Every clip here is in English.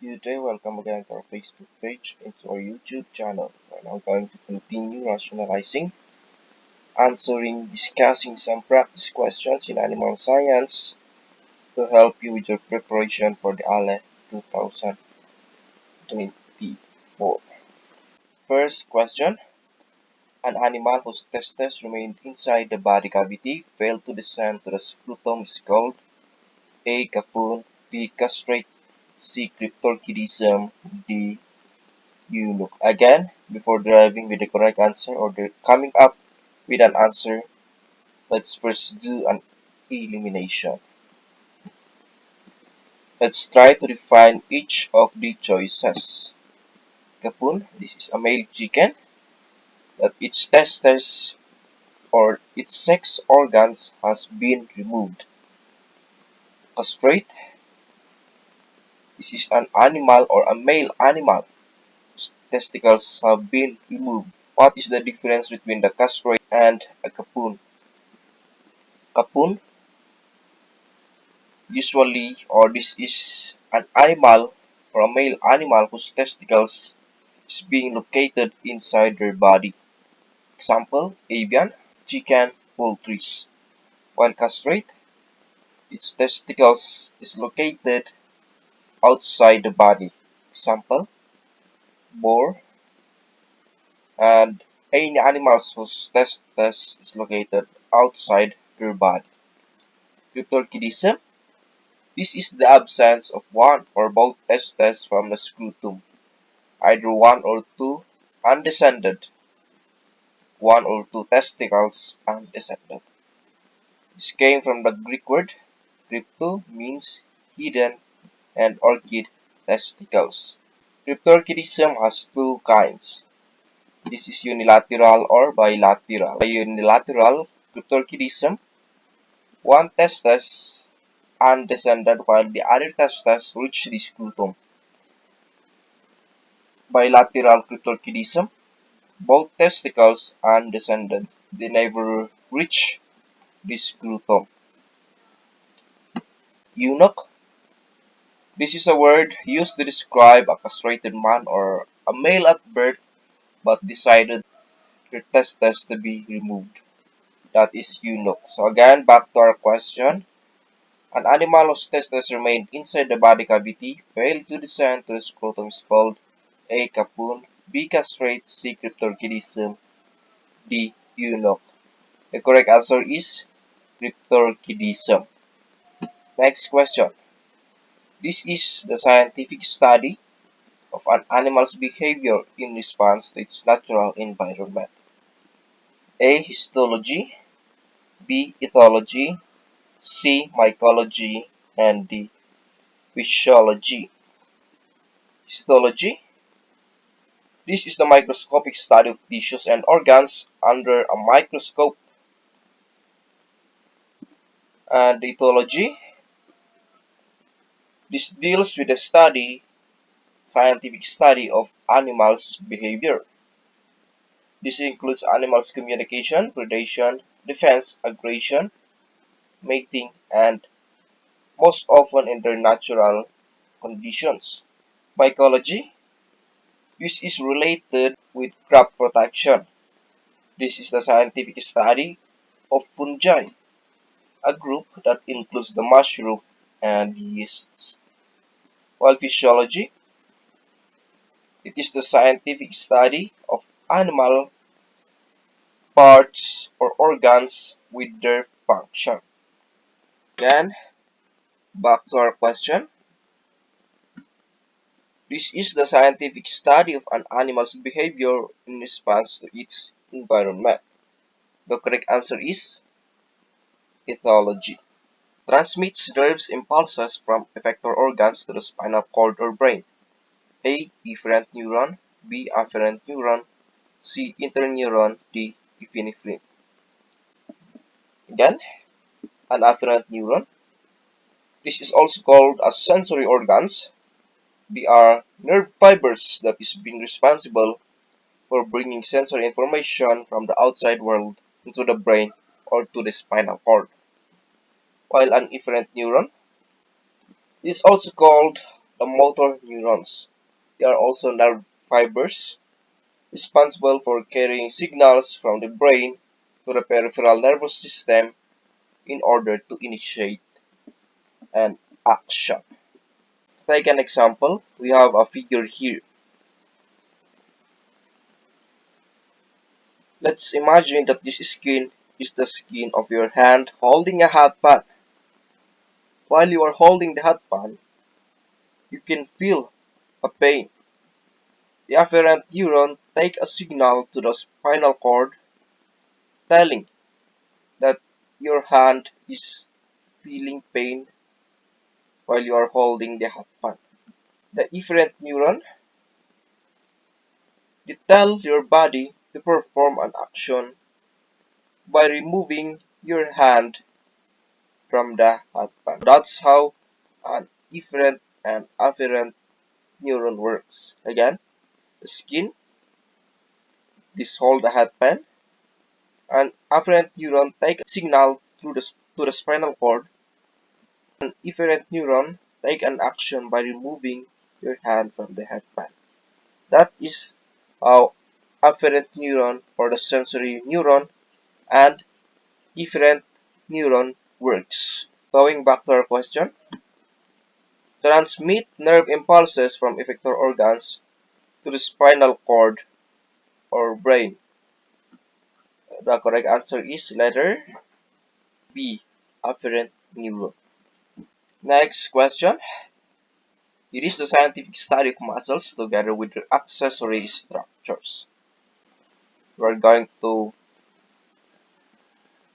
Good day, welcome again to our Facebook page and to our YouTube channel. We're now going to continue rationalizing, discussing some practice questions in animal science to help you with your preparation for the ALE 2024. First question. An animal whose testes remained inside the body cavity failed to descend to the scrotum is called A. Capon, B. Castrate, C. Cryptorchidism, D. Eunuch. Again, before deriving with the correct answer or coming up with an answer, let's first do an elimination. Let's try to define each of the choices. Capon, this is a male chicken that its testes or its sex organs has been removed. Castrate, this is an animal or a male animal whose testicles have been removed. What is the difference between the castrate and a capon? Capon usually, or this is an animal or a male animal whose testicles is being located inside their body. Example, avian, chicken, poultries. While castrate, its testicles is located outside the body. Example, boar, and any animals whose testes is located outside their body. Cryptorchidism, this is the absence of one or both testes from the scrotum, either one or two undescended, one or two testicles undescended. This came from the Greek word crypto means hidden and orchid testicles. Cryptorchidism has two kinds. This is unilateral or bilateral. By unilateral cryptorchidism, one testis undescended while the other testes reach the scrotum. Bilateral cryptorchidism, both testicles undescended. They never reach the scrotum. Eunuch, this is a word used to describe a castrated man or a male at birth but decided their testes to be removed. That is eunuch. So again, back to our question. An animal whose testes remained inside the body cavity failed to descend to the scrotum is called A. Capon, B. Castrate, C. Cryptorchidism, D. Eunuch. The correct answer is Cryptorchidism. Next question. This is the scientific study of an animal's behavior in response to its natural environment. A. Histology, B. Ethology, C. Mycology, and D. Physiology. Histology. This is the microscopic study of tissues and organs under a microscope. And ethology. This deals with the scientific study of animals' behavior. This includes animals' communication, predation, defense, aggression, mating, and most often in their natural conditions. Mycology. This is related with crop protection. This is the scientific study of fungi, a group that includes the mushroom and yeasts. While physiology, it is the scientific study of animal parts or organs with their function. Again, back to our question. This is the scientific study of an animal's behavior in response to its environment. The correct answer is ethology. Transmits nerves impulses from effector organs to the spinal cord or brain. A. Efferent neuron, B. afferent neuron, C. interneuron, D. epinephrine. Again, an afferent neuron. This is also called as sensory organs. They are nerve fibers that is being responsible for bringing sensory information from the outside world into the brain or to the spinal cord. While an efferent neuron is also called the motor neurons. They are also nerve fibers responsible for carrying signals from the brain to the peripheral nervous system in order to initiate an action. Take an example. We have a figure here. Let's imagine that this skin is the skin of your hand holding a hot pan. While you are holding the hot pan, you can feel a pain. The afferent neuron take a signal to the spinal cord telling that your hand is feeling pain while you are holding the hot pan. The efferent neuron they tell your body to perform an action by removing your hand from the hot pan. That's how an efferent and afferent neuron works. Again, the skin, this hold the hot pan, and afferent neuron take a signal to the spinal cord, and efferent neuron take an action by removing your hand from the hot pan. That is how afferent neuron or the sensory neuron and efferent neuron works. Going back to our question, transmit nerve impulses from effector organs to the spinal cord or brain. The correct answer is letter B, afferent neuron. Next question. It is the scientific study of muscles together with their accessory structures. We are going to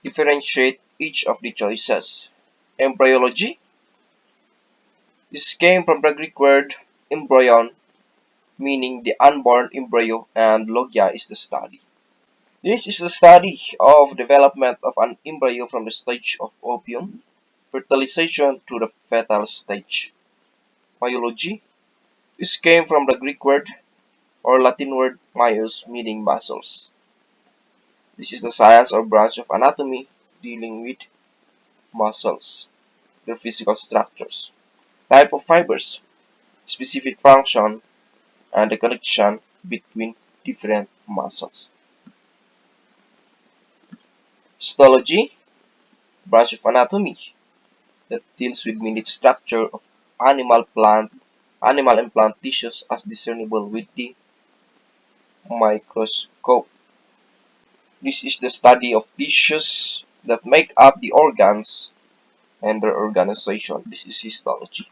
differentiate each of the choices. Embryology. This came from the Greek word embryon, meaning the unborn embryo, and logia is the study. This is the study of development of an embryo from the stage of ovum, fertilization to the fetal stage. Myology. This came from the Greek word or Latin word myos, meaning muscles. This is the science or branch of anatomy dealing with muscles, their physical structures. Type of fibers, specific function, and the connection between different muscles. Histology, branch of anatomy that deals with minute structure of animal and plant tissues as discernible with the microscope. This is the study of tissues that make up the organs and their organization. This is histology.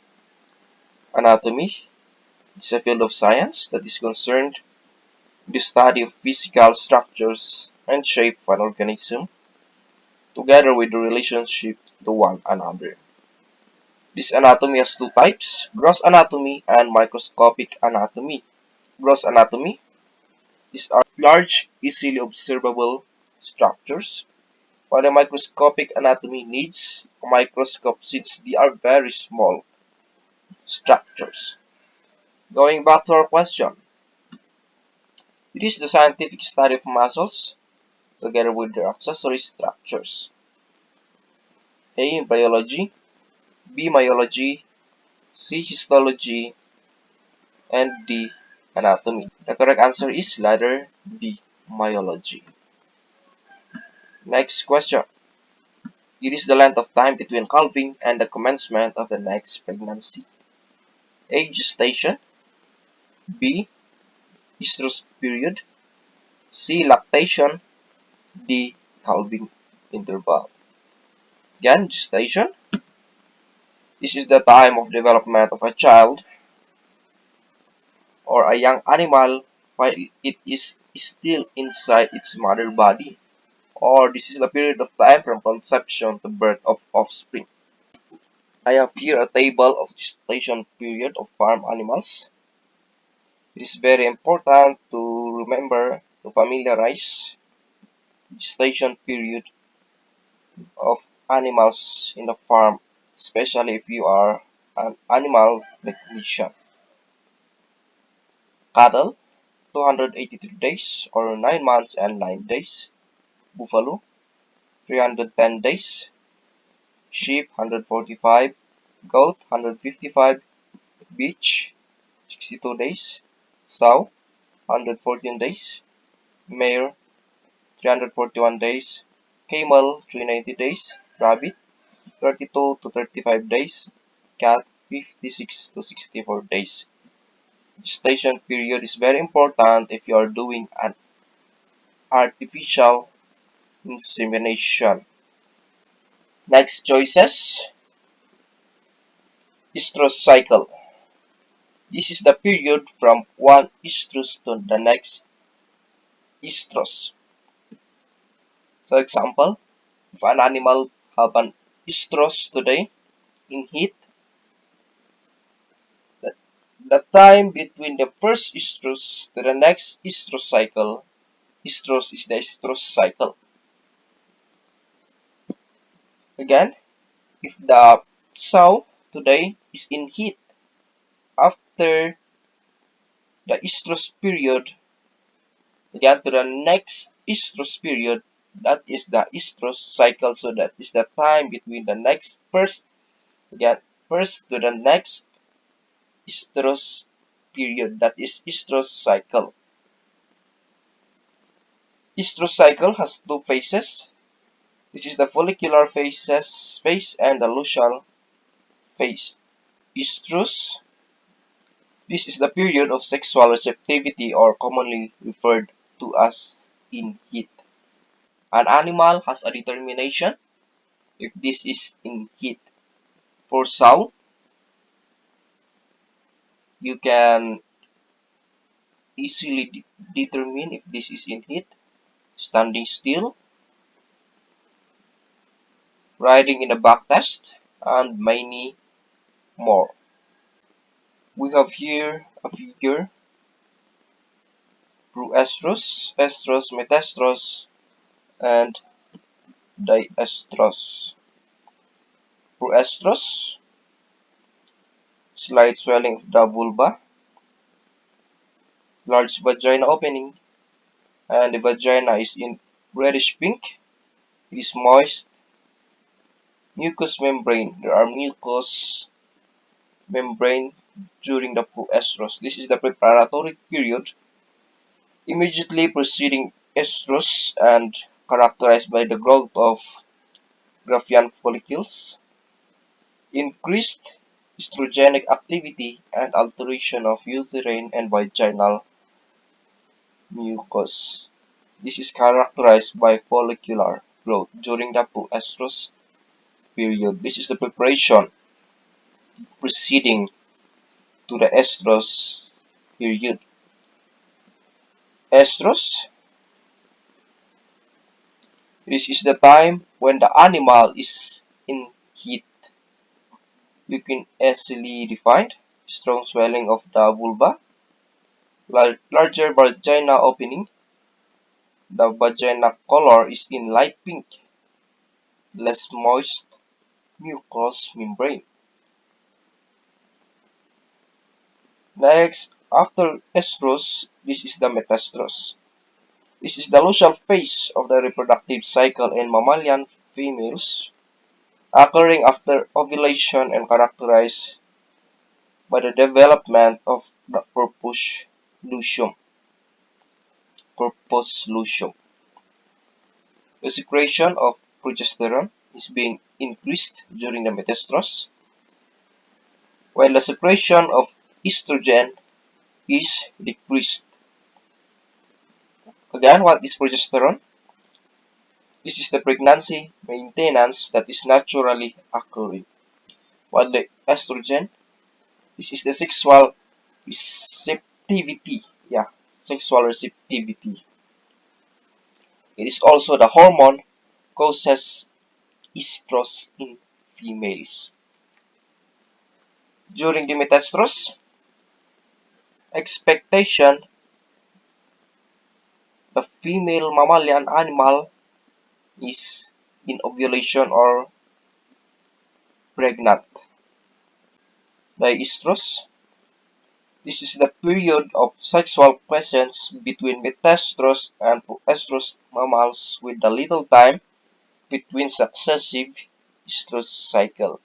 Anatomy is a field of science that is concerned with the study of physical structures and shape of an organism, together with the relationship to one another. This anatomy has two types, gross anatomy and microscopic anatomy. Gross anatomy, these are large, easily observable structures, while the microscopic anatomy needs a microscope since they are very small structures. Going back to our question, it is the scientific study of muscles together with their accessory structures. A. Biology, B. Myology, C. Histology, and D. Anatomy. The correct answer is letter B. Myology. Next question. It is the length of time between calving and the commencement of the next pregnancy. A. Gestation, B. Estrus period, C. Lactation, D. Calving interval. Again, gestation. This is the time of development of a child or a young animal while it is still inside its mother body, or this is the period of time from conception to birth of offspring. I have here a table of gestation period of farm animals. It is very important to remember to familiarize gestation period of animals in the farm, especially if you are an animal technician. Cattle, 283 days or 9 months and 9 days. Buffalo, 310 days. Sheep, 145. Goat, 155. Bitch 62 days, Sow 114 days, Mare 341 days, Camel 390 days, Rabbit 32 to 35 days, Cat 56 to 64 days. Gestation period is very important if you are doing an artificial insemination. Next choices, estrous cycle. This is the period from one estrus to the next estrus. So example, if an animal have an estrus today in heat, the, the time between the first estrus to the next estrus cycle, estrus is the estrus cycle. Again, if the sow today is in heat after the estrus period, again to the next estrus period, that is the estrus cycle. So that is the time between the next first to the next estrus period, that is estrus cycle. Estrus cycle has two phases. This is the follicular phase and the luteal phase. Estrus, this is the period of sexual receptivity or commonly referred to as in heat. An animal has a determination if this is in heat. For sow, you can easily determine if this is in heat, standing still, riding in a back test, and many more. We have here a figure, proestrus, estrus, metastrus, and diestrus. Proestrus, slight swelling of the vulva, large vagina opening, and the vagina is in reddish pink. It is moist. Mucous membrane. There are mucous membrane during the proestrus. This is the preparatory period immediately preceding estrus and characterized by the growth of Graafian follicles, increased estrogenic activity, and alteration of uterine and vaginal mucus. This is characterized by follicular growth during the proestrus period. This is the preparation preceding to the estrus period. Estrus, this is the time when the animal is in heat. You can easily define strong swelling of the vulva, larger vagina opening. The vagina color is in light pink, less moist mucous membrane. Next, after estrus, this is the metastrus. This is the luteal phase of the reproductive cycle in mammalian females, occurring after ovulation and characterized by the development of the corpus luteum. Corpus luteum. The secretion of progesterone is being increased during the metastrus, while the secretion of estrogen is decreased. Again, what is progesterone? This is the pregnancy maintenance that is naturally occurring. While the estrogen, this is the sexual receptivity. Yeah, sexual receptivity. It is also the hormone causes estrus in females. During the metastrus, expectation, the female mammalian animal is in ovulation or pregnant. Diestrus, this is the period of sexual presence between metastrus and proestrus mammals with a little time between successive estrus cycles.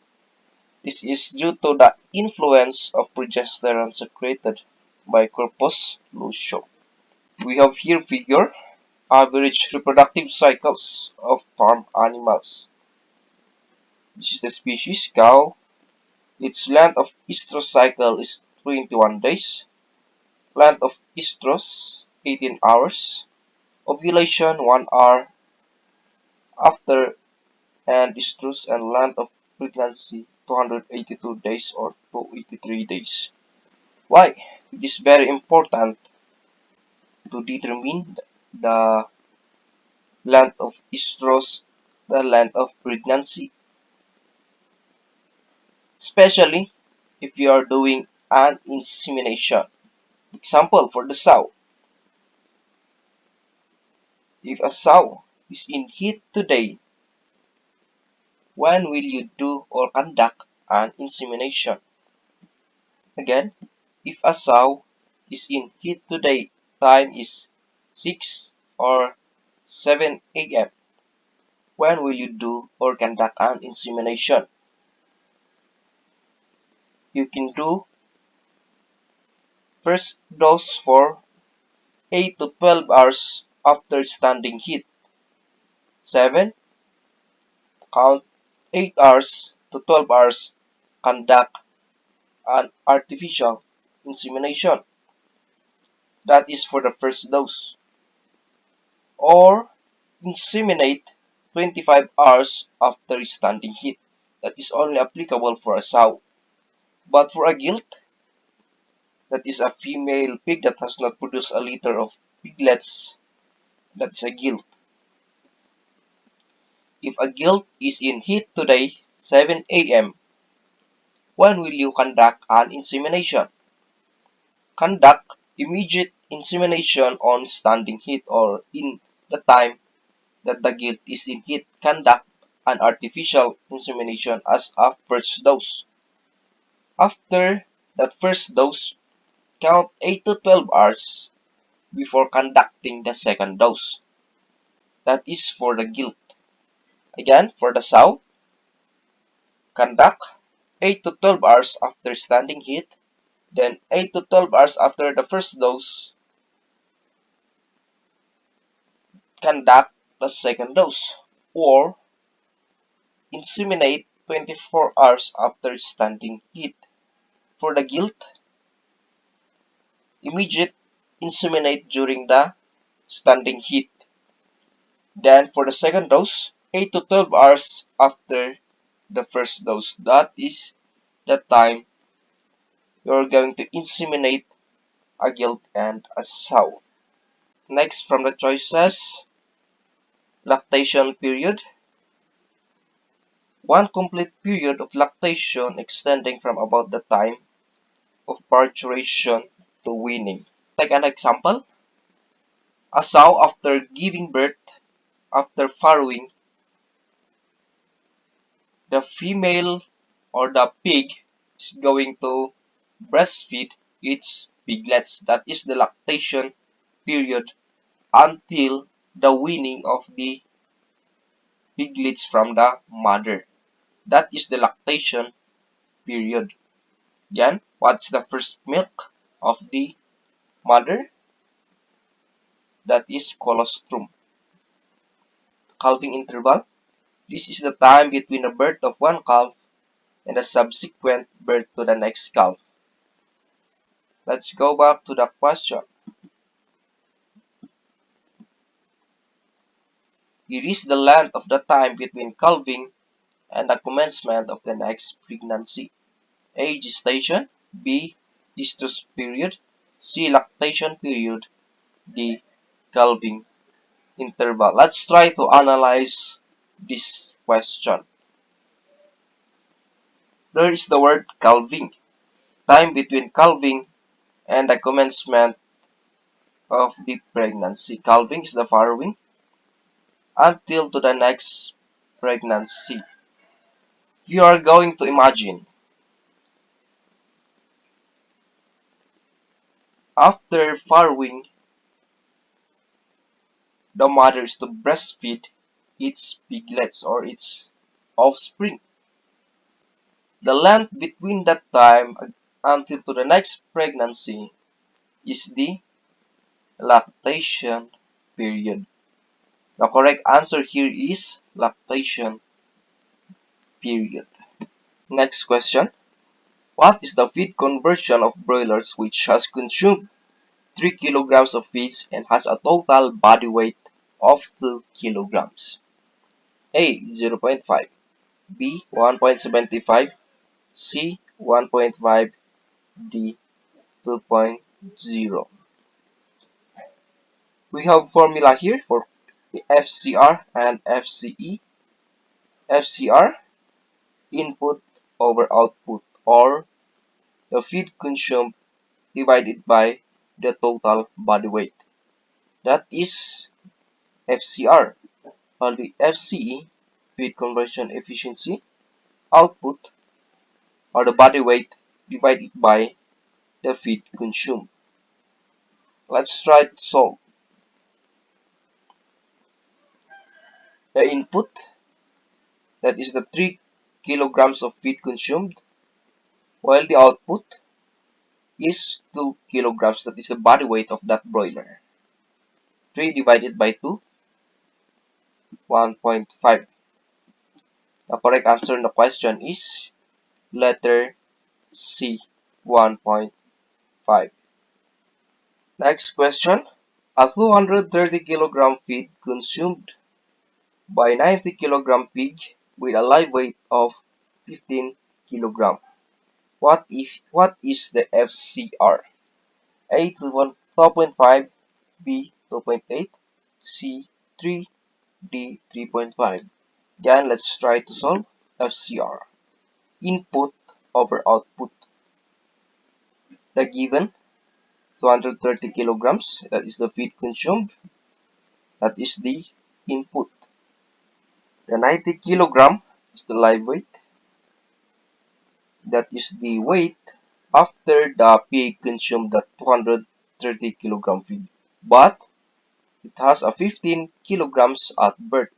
This is due to the influence of progesterone secreted by corpus luteum. We have here figure average reproductive cycles of farm animals. This is the species cow. Its length of estrous cycle is 21 days. Length of estrus 18 hours. Ovulation 1 hour after and estrus, and length of pregnancy 282 days or 283 days. Why? It is very important to determine the length of estrus, the length of pregnancy, especially if you are doing an insemination. Example for the sow. If a sow is in heat today, when will you do or conduct an insemination? Again, if a sow is in heat today, time is 6 or 7 a.m. When will you do or conduct an insemination? You can do first dose for 8 to 12 hours after standing heat. 7. Count 8 hours to 12 hours. Conduct an artificial insemination. That is for the first dose. Or inseminate 25 hours after standing heat. That is only applicable for a sow. But for a gilt, that is a female pig that has not produced a litter of piglets, that's a gilt. If a gilt is in heat today, 7 a.m., when will you conduct an insemination? Conduct immediate insemination on standing heat or in the time that the gilt is in heat. Conduct an artificial insemination as a first dose. After that first dose, count 8 to 12 hours before conducting the second dose. That is for the gilt. Again, for the sow, conduct 8 to 12 hours after standing heat, then 8 to 12 hours after the first dose, conduct the second dose, or inseminate 24 hours after standing heat. For the gilt, immediate inseminate during the standing heat. Then for the second dose, 8 to 12 hours after the first dose. That is the time you're going to inseminate a gilt and a sow. Next from the choices, lactation period. One complete period of lactation extending from about the time of parturition to weaning. Take an example. A sow after giving birth, after farrowing, the female or the pig is going to breastfeed its piglets. That is the lactation period until the weaning of the piglets from the mother. That is the lactation period. Again, what's the first milk of the mother? That is colostrum. Calving interval. This is the time between the birth of one calf and the subsequent birth to the next calf. Let's go back to the question. It is the length of the time between calving and the commencement of the next pregnancy. A. Gestation. B. Estrus period. C. Lactation period. D. Calving interval. Let's try to analyze this question. There is the word calving. Time between calving and the commencement of the pregnancy. Calving is the farrowing until to the next pregnancy. If you are going to imagine, after farrowing, the mother is to breastfeed its piglets or its offspring. The length between that time until to the next pregnancy is the lactation period. The correct answer here is lactation period. Next question. What is the feed conversion of broilers which has consumed 3 kilograms of feed and has a total body weight of 2 kilograms? A. 0.5, B. 1.75, C. 1.5, D. 2.0. We have formula here for FCR and FCE. FCR, input over output, or the feed consumed divided by the total body weight. That is FCR. While the FCE, feed conversion efficiency, output, or the body weight divided by the feed consumed. Let's try to solve. The input, that is the 3 kilograms of feed consumed, while the output is 2 kilograms, that is the body weight of that broiler. 3 divided by 2, 1.5. The correct answer in the question is letter C, 1.5. Next question. A 230 kilogram feed consumed by 90 kilogram pig with a live weight of 15 kilogram. What is the FCR? A 2.5, B 2.8, C 3, D 3.5. Again, let's try to solve FCR. Input over output. The given 230 kilograms, that is the feed consumed, that is the input. The 90 kilogram is the live weight, that is the weight after the pig consumed the 230 kilogram feed. But it has a 15 kilograms at birth.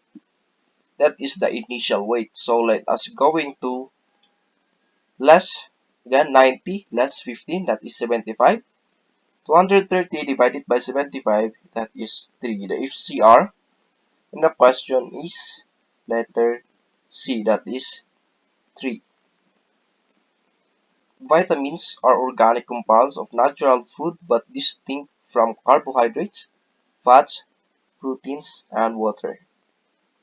That is the initial weight. So let us going to less, again 90 less 15, that is 75. 230 divided by 75, that is 3. The FCR in the question is letter C, that is 3. Vitamins are organic compounds of natural food but distinct from carbohydrates, fats, proteins, and water.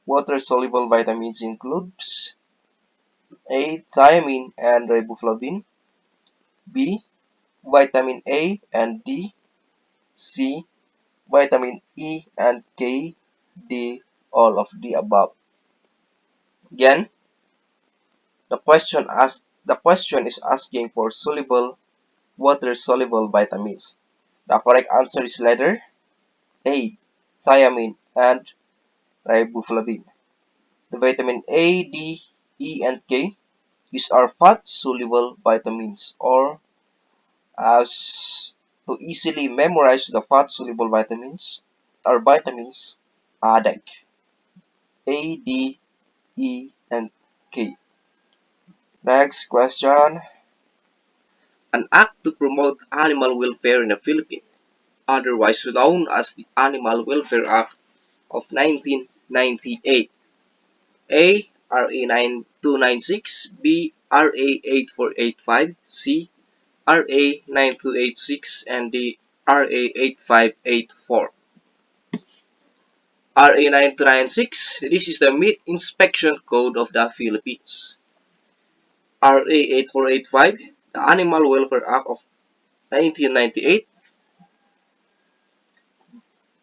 Water-soluble vitamins includes A. Thiamine and riboflavin, B. Vitamin A and D, C. Vitamin E and K, D. All of the above. Again, the question is asking for water-soluble vitamins. The correct answer is letter A. Thiamine and riboflavin. The vitamin A, D, E, and K, these are fat-soluble vitamins, or as to easily memorize the fat-soluble vitamins are vitamins ADEK, A, D, E, and K. Next question. An act to promote animal welfare in the Philippines, otherwise known as the Animal Welfare Act of 1998. A. RA 9296, B. RA 8485, C. RA 9286, and D. RA 8584. RA 9296, this is the Meat Inspection Code of the Philippines. RA 8485, the Animal Welfare Act of 1998,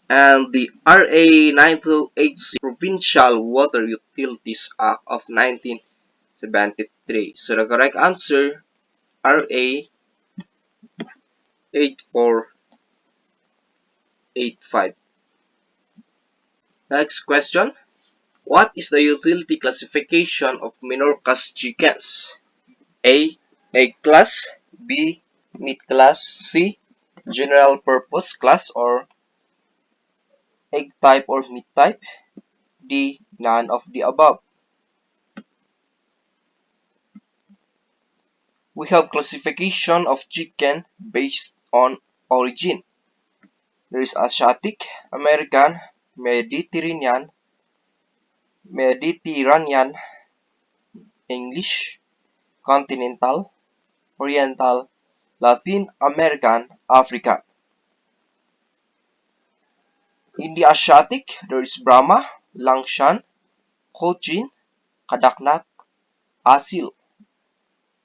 and the RA 9286, Provincial Water Utilities Act of 1973. So the correct answer, RA 8485. Next question. What is the utility classification of Minorcas chickens? A. Egg class, B. Meat class, C. General purpose class or egg type or meat type, D. None of the above. We have classification of chicken based on origin. There is Asiatic, American, Mediterranean, Mediterranean, English, Continental, Oriental, Latin American, African. In the Asiatic, there is Brahma, Langshan, Cochin, Kadaknat, Asil.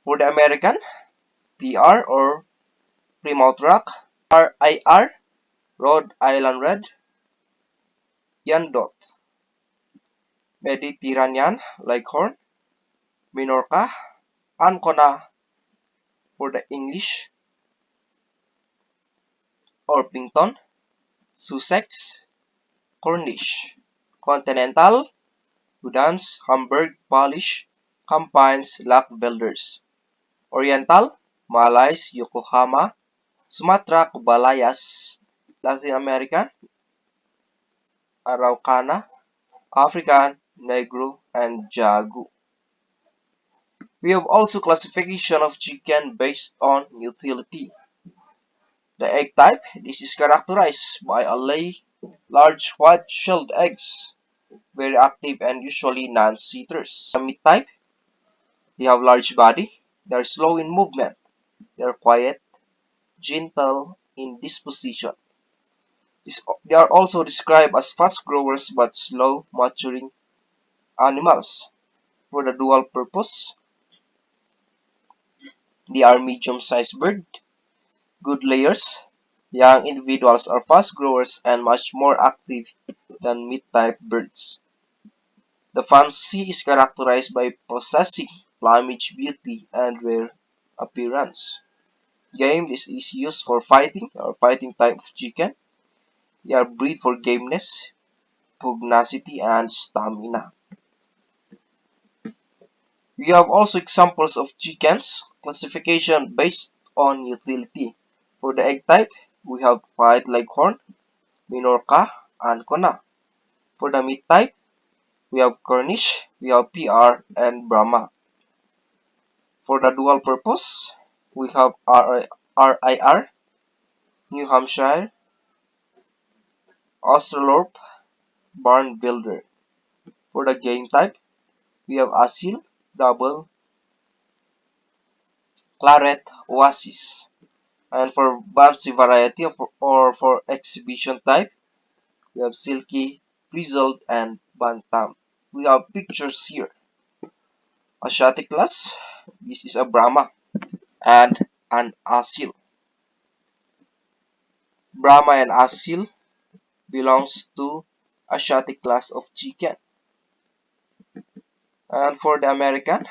For the American, PR or Plymouth Rock, RIR, Rhode Island Red, Yandot. Mediterranean, Leghorn, Minorca, Ancona for the English, Orpington, Sussex, Cornish. Continental, Gudans, Hamburg, Polish, Campines, Lackvelders. Oriental, Malays, Yokohama, Sumatra, Kubalayas. Latin American, Araucana, African, Negro, and Jagu. We have also classification of chicken based on utility. The egg type, this is characterized by a large white-shelled eggs, very active and usually non-eaters. The meat type, they have large body, they are slow in movement, they are quiet, gentle in disposition. They are also described as fast growers but slow maturing animals. For the dual purpose, they are medium-sized bird, good layers. Young individuals are fast growers and much more active than meat-type birds. The fancy is characterized by possessing plumage beauty and rare appearance. Game, this is used for fighting or fighting type of chicken. They are bred for gameness, pugnacity, and stamina. We have also examples of chickens classification based on utility. For the egg type, we have white leghorn, Minorca, and Kona. For the meat type, we have Cornish, we have PR, and Brahma. For the dual purpose, we have RIR, New Hampshire, Australorp, Barn Builder. For the game type, we have Asil, Double, Claret, Oasis. And for Bansi variety or for exhibition type, we have Silky, Frizzled, and Bantam. We have pictures here. Asiatic class, this is a Brahma and an Asil. Brahma and Asil belongs to Asiatic class of chicken. And for the American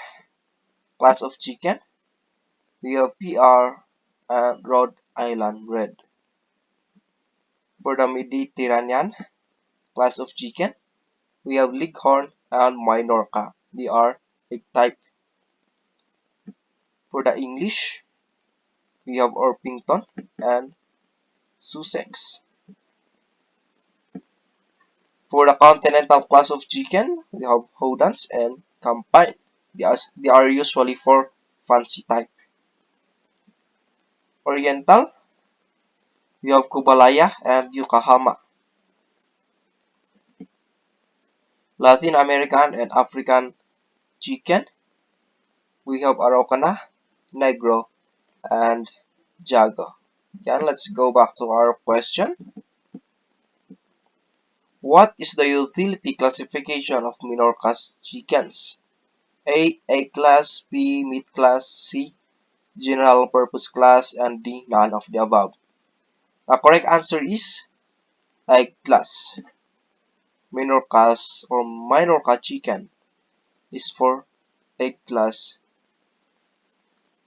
class of chicken, we have PR and Rhode Island Red. For the Mediterranean class of chicken, we have Leghorn and Minorca. They are egg type. For the English, we have Orpington and Sussex. For the continental class of chicken, we have Hodans and Campine. They are usually for fancy type. Oriental, we have Kubalaya and Yokohama. Latin American and African chicken, we have Araucana, Negro, and Jago. Again, let's go back to our question. What is the utility classification of Minorca's chickens? A. Egg class, B. Meat class, C. General purpose class, and D. None of the above. The correct answer is egg class. Minorca's or Minorca chicken is for egg class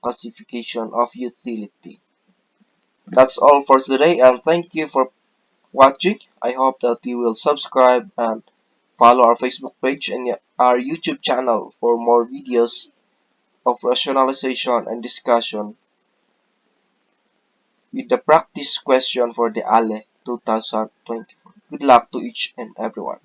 classification of utility. That's all for today, and thank you for watching. I hope that you will subscribe and follow our Facebook page and our YouTube channel for more videos of rationalization and discussion with the practice question for the ALE 2024. Good luck to each and everyone.